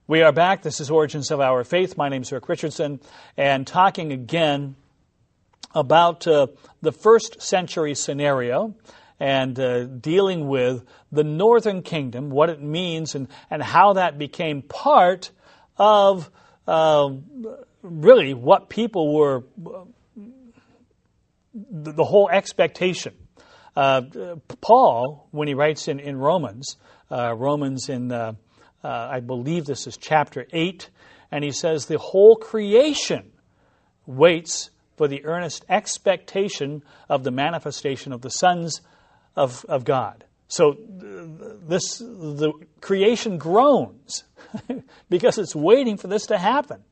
We are back. This is Origins of Our Faith. My name is Rick Richardson, and talking again about the first century scenario and dealing with the northern kingdom, what it means, and how that became part of really what people were, the whole expectation. Paul, when he writes in Romans in I believe this is chapter 8, and he says the whole creation waits for the earnest expectation of the manifestation of the sons of God. So the creation groans because it's waiting for this to happen.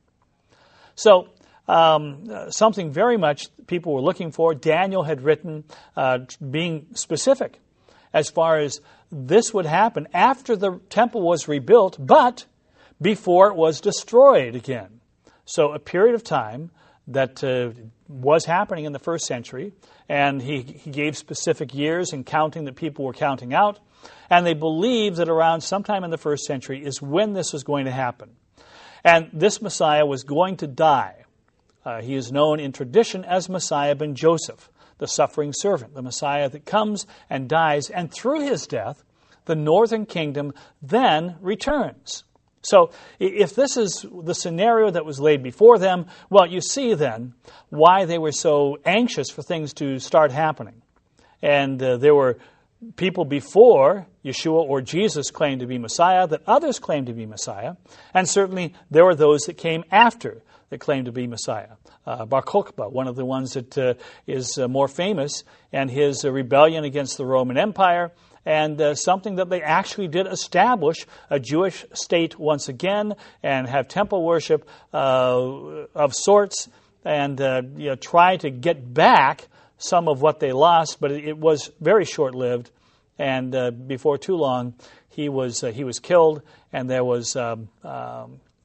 So something very much people were looking for. Daniel had written, being specific as far as this would happen after the temple was rebuilt, but before it was destroyed again. So a period of time that was happening in the first century, and he gave specific years and counting that people were counting out, and they believed that around sometime in the first century is when this was going to happen. And this Messiah was going to die. He is known in tradition as Messiah ben Joseph, the suffering servant, the Messiah that comes and dies, and through his death, the northern kingdom then returns. So if this is the scenario that was laid before them, well, you see then why they were so anxious for things to start happening. And there were people before Yeshua or Jesus claimed to be Messiah, that others claimed to be Messiah, and certainly there were those that came after that claimed to be Messiah. Bar Kokhba, one of the ones that is more famous, and his rebellion against the Roman Empire, and something that they actually did establish a Jewish state once again, and have temple worship of sorts, and try to get back some of what they lost, but it was very short-lived, and before too long he was killed, and there was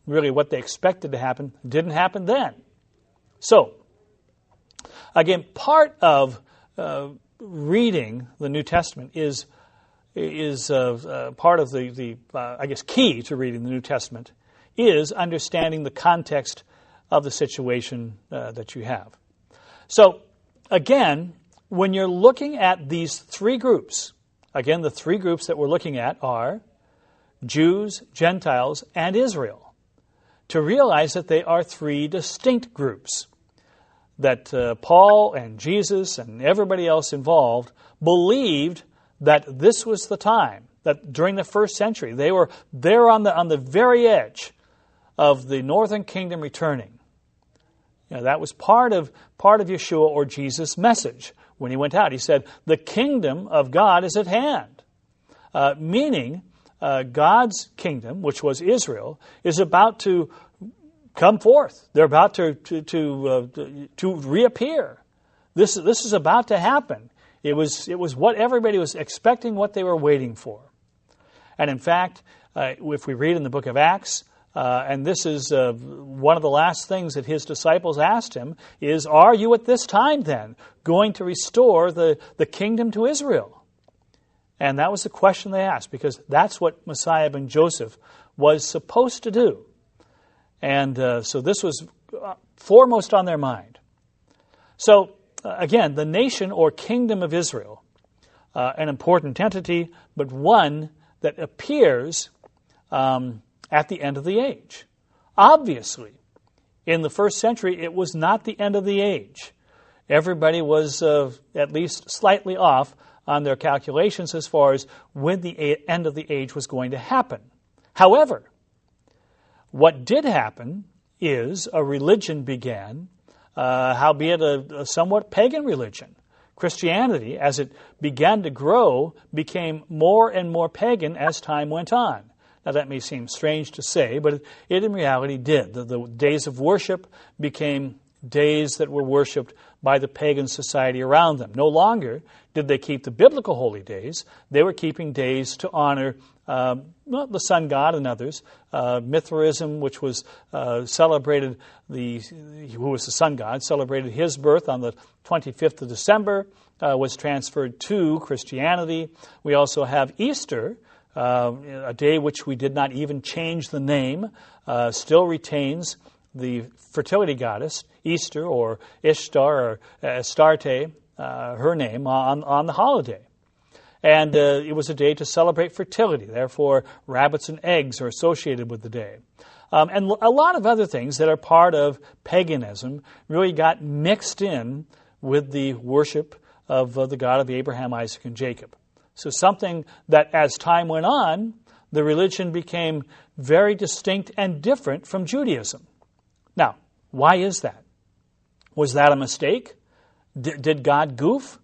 really what they expected to happen didn't happen then. So, again, part of reading the New Testament is part of the I guess key to reading the New Testament is understanding the context of the situation that you have. So, again, when you're looking at these three groups, again, the three groups that we're looking at are Jews, Gentiles, and Israel. To realize that they are three distinct groups, that Paul and Jesus and everybody else involved believed that this was the time, that during the first century they were there on the very edge of the northern kingdom returning. That was part of Yeshua or Jesus' message when he went out. He said, the kingdom of God is at hand, meaning God's kingdom, which was Israel, is about to come forth. They're about to reappear. This is about to happen. It was what everybody was expecting, what they were waiting for. And in fact, if we read in the book of Acts, and this is one of the last things that his disciples asked him, is, are you at this time then going to restore the kingdom to Israel? And that was the question they asked, because that's what Messiah ben Joseph was supposed to do. And so this was foremost on their mind. So, again, the nation or kingdom of Israel, an important entity, but one that appears at the end of the age. Obviously, in the first century, it was not the end of the age. Everybody was at least slightly off on their calculations as far as when the end of the age was going to happen. However, what did happen is a religion began, howbeit a somewhat pagan religion. Christianity, as it began to grow, became more and more pagan as time went on. Now that may seem strange to say, but it in reality did. The days of worship became days that were worshipped by the pagan society around them. No longer did they keep the biblical holy days. They were keeping days to honor the sun god and others. Mithraism, which was celebrated, who was the sun god, celebrated his birth on the 25th of December, was transferred to Christianity. We also have Easter, a day which we did not even change the name, still retains the fertility goddess, Easter or Ishtar or Astarte, her name, on the holiday. And it was a day to celebrate fertility. Therefore, rabbits and eggs are associated with the day. And a lot of other things that are part of paganism really got mixed in with the worship of the God of Abraham, Isaac, and Jacob. So something that as time went on, the religion became very distinct and different from Judaism. Now, why is that? Was that a mistake? Did God goof?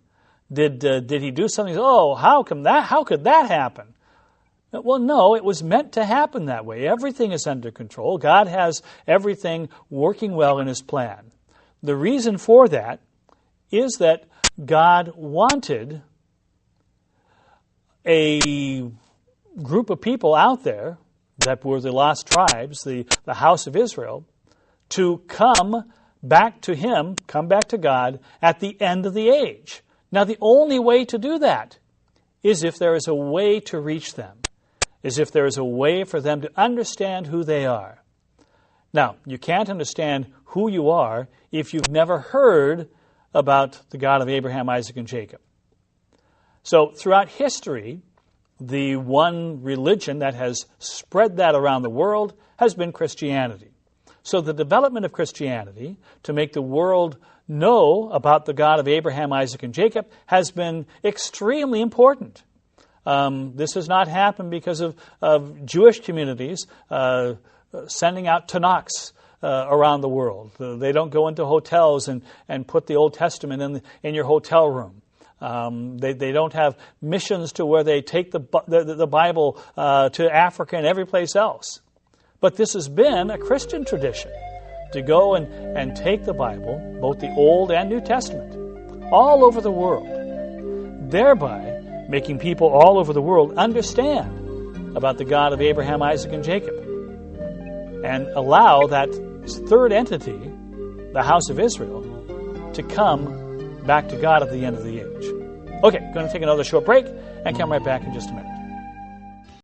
Did he do something? Oh, how could that happen? Well, no, it was meant to happen that way. Everything is under control. God has everything working well in his plan. The reason for that is that God wanted a group of people out there that were the lost tribes, the house of Israel, to come back to him, come back to God at the end of the age. Now, the only way to do that is if there is a way to reach them, is if there is a way for them to understand who they are. Now, you can't understand who you are if you've never heard about the God of Abraham, Isaac, and Jacob. So throughout history, the one religion that has spread that around the world has been Christianity. So the development of Christianity to make the world know about the God of Abraham, Isaac, and Jacob has been extremely important. This has not happened because of Jewish communities sending out Tanakhs around the world. They don't go into hotels and put the Old Testament in your hotel room. They don't have missions to where they take the Bible to Africa and every place else. But this has been a Christian tradition to go and take the Bible, both the Old and New Testament, all over the world, thereby making people all over the world understand about the God of Abraham, Isaac, and Jacob, and allow that third entity, the house of Israel, to come back to God at the end of the age. Okay, going to take another short break and come right back in just a minute.